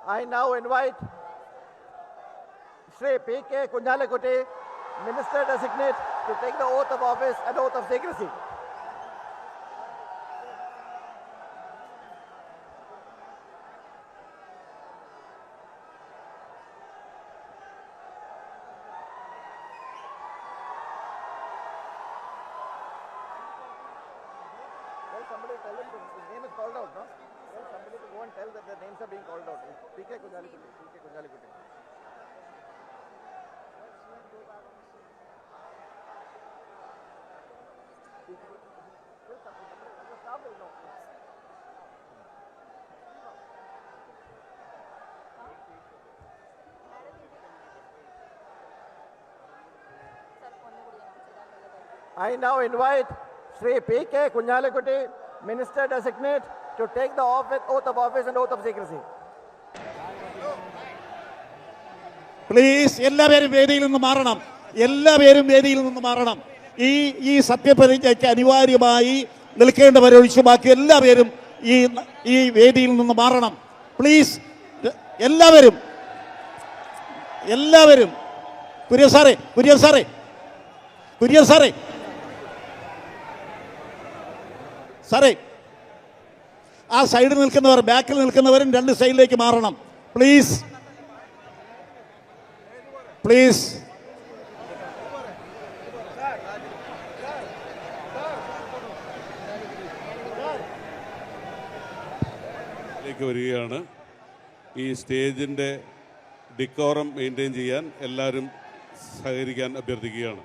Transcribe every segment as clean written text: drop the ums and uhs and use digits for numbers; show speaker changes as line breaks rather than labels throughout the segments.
I now invite Shri P.K. Kunjalikutti, Minister Designate, to take the oath of office and oath of secrecy. Somebody tell him his name is called out, no? Tell somebody to go and tell that their names are being called out. P.K. Kunjalikutti. P.K. Kunjalikutti. The staff will know. I now invite Shri P.K. Kunjalikutti, Minister Designate, to take the oath of office and oath of secrecy.
Please, എല്ലാവരും വേദിയിൽ നിന്ന് മാറണം. എല്ലാവരും വേദിയിൽ നിന്ന് മാറണം. ഈ സത്യപ്രതിജ്ഞയ്ക്ക് അനിവാര്യമായി നിൽക്കേണ്ടവരൊഴിച്ച് ബാക്കി എല്ലാവരും ഈ വേദിയിൽ നിന്ന് മാറണം. പ്ലീസ്, എല്ലാവരും കുര്യൻ സാറേ ആ സൈഡിൽ നിൽക്കുന്നവർ, ബാക്കിൽ നിൽക്കുന്നവരും രണ്ട് സൈഡിലേക്ക് മാറണം. പ്ലീസ്.
വരികയാണ്. ഈ സ്റ്റേജിൻ്റെ ഡിക്കോറം മെയിൻറ്റെയിൻ ചെയ്യാൻ എല്ലാവരും സഹകരിക്കാൻ അഭ്യർത്ഥിക്കുകയാണ്.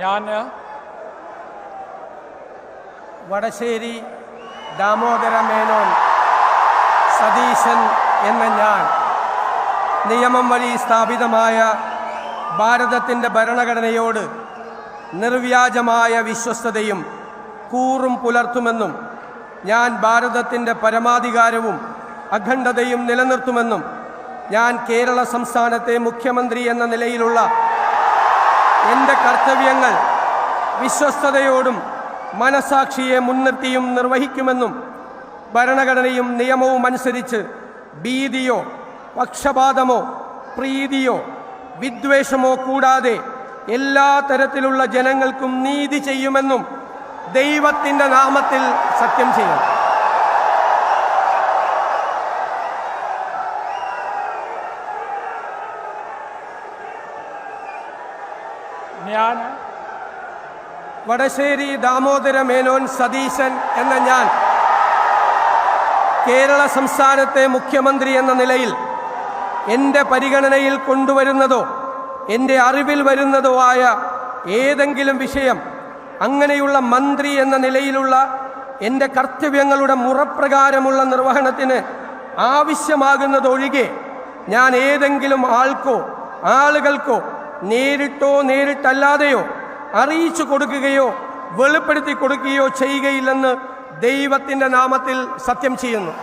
ഞാൻ വടശ്ശേരി ദാമോദര മേനോൻ സതീശൻ എന്ന ഞാൻ നിയമം വഴി സ്ഥാപിതമായ ഭാരതത്തിൻ്റെ ഭരണഘടനയോട് നിർവ്യാജമായ വിശ്വസ്തതയും കൂറും പുലർത്തുമെന്നും ഞാൻ ഭാരതത്തിൻ്റെ പരമാധികാരവും അഖണ്ഡതയും നിലനിർത്തുമെന്നും ഞാൻ കേരള സംസ്ഥാനത്തെ മുഖ്യമന്ത്രി എന്ന നിലയിലുള്ള എൻ്റെ കർത്തവ്യങ്ങൾ വിശ്വസ്തയോടും മനസാക്ഷിയെ മുൻനിർത്തിയും നിർവഹിക്കുമെന്നും ഭരണഘടനയും നിയമവും അനുസരിച്ച് ഭീതിയോ പക്ഷപാതമോ പ്രീതിയോ വിദ്വേഷമോ കൂടാതെ എല്ലാ തരത്തിലുള്ള ജനങ്ങൾക്കും നീതി ചെയ്യുമെന്നും ദൈവത്തിൻ്റെ നാമത്തിൽ സത്യം ചെയ്യും. ഞാൻ വടശ്ശേരി ദാമോദര മേനോൻ സതീശൻ എന്ന ഞാൻ കേരള സംസ്ഥാനത്തെ മുഖ്യമന്ത്രി എന്ന നിലയിൽ എൻ്റെ പരിഗണനയിൽ കൊണ്ടുവരുന്നതോ എൻ്റെ അറിവിൽ വരുന്നതോ ആയ ഏതെങ്കിലും വിഷയം അങ്ങനെയുള്ള മന്ത്രി എന്ന നിലയിലുള്ള എൻ്റെ കർത്തവ്യങ്ങളുടെ മുറപ്രകാരമുള്ള നിർവഹണത്തിന് ആവശ്യമാകുന്നതൊഴികെ ഞാൻ ഏതെങ്കിലും ആളുകൾക്കോ നേരിട്ടോ നേരിട്ടല്ലാതെയോ അറിയിച്ചു കൊടുക്കുകയോ വെളിപ്പെടുത്തി കൊടുക്കുകയോ ചെയ്യുകയില്ലെന്ന് ദൈവത്തിൻ്റെ നാമത്തിൽ സത്യം ചെയ്യുന്നു.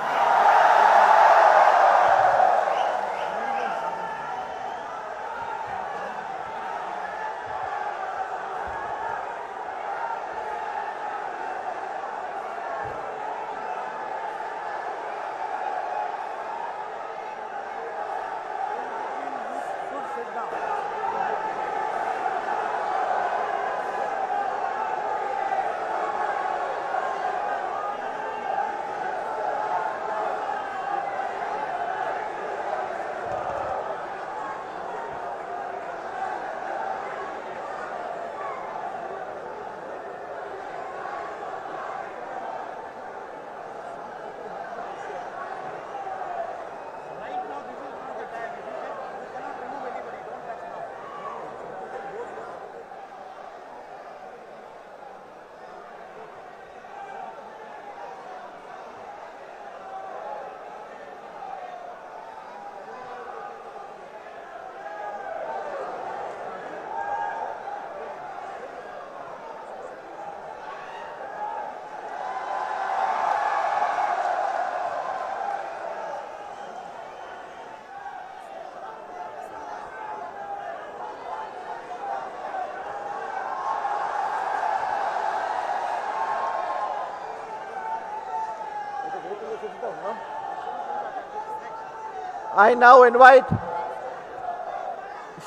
I now invite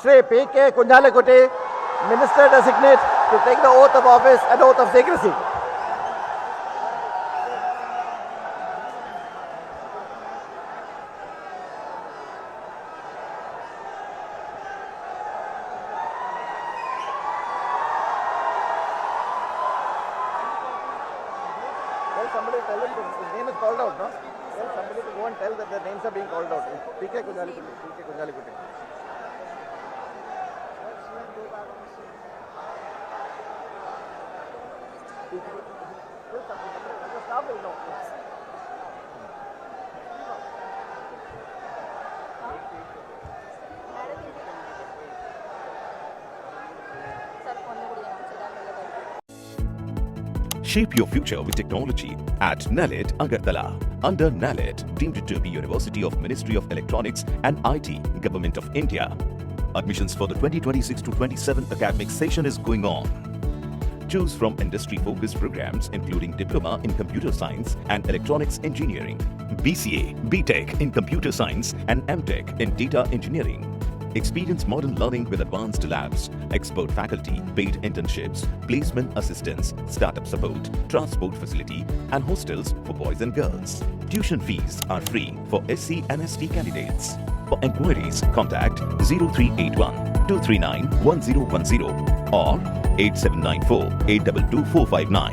Shri P.K. Kunjalikutti, Minister Designate, to take the oath of office and oath of secrecy. Tell somebody, tell him his name is called out, no? Tell somebody to go and tell that the names are being called out. P.K. Kunjalikutti, P.K. Kunjalikutti. Tell somebody, the staff will know.
Shape your future with technology at NALED Agartala. Under NALED, deemed to be University of Ministry of Electronics and IT, Government of India. Admissions for the 2026-27 academic session is going on. Choose from industry-focused programs including Diploma in Computer Science and Electronics Engineering, BCA, BTech in Computer Science and MTech in Data Engineering. Experience modern learning with advanced labs, expert faculty, paid internships, placement assistance, startup support, transport facility, and hostels for boys and girls. Tuition fees are free for SC and ST candidates. For enquiries, contact 0381 239 1010 or 8794 822 459.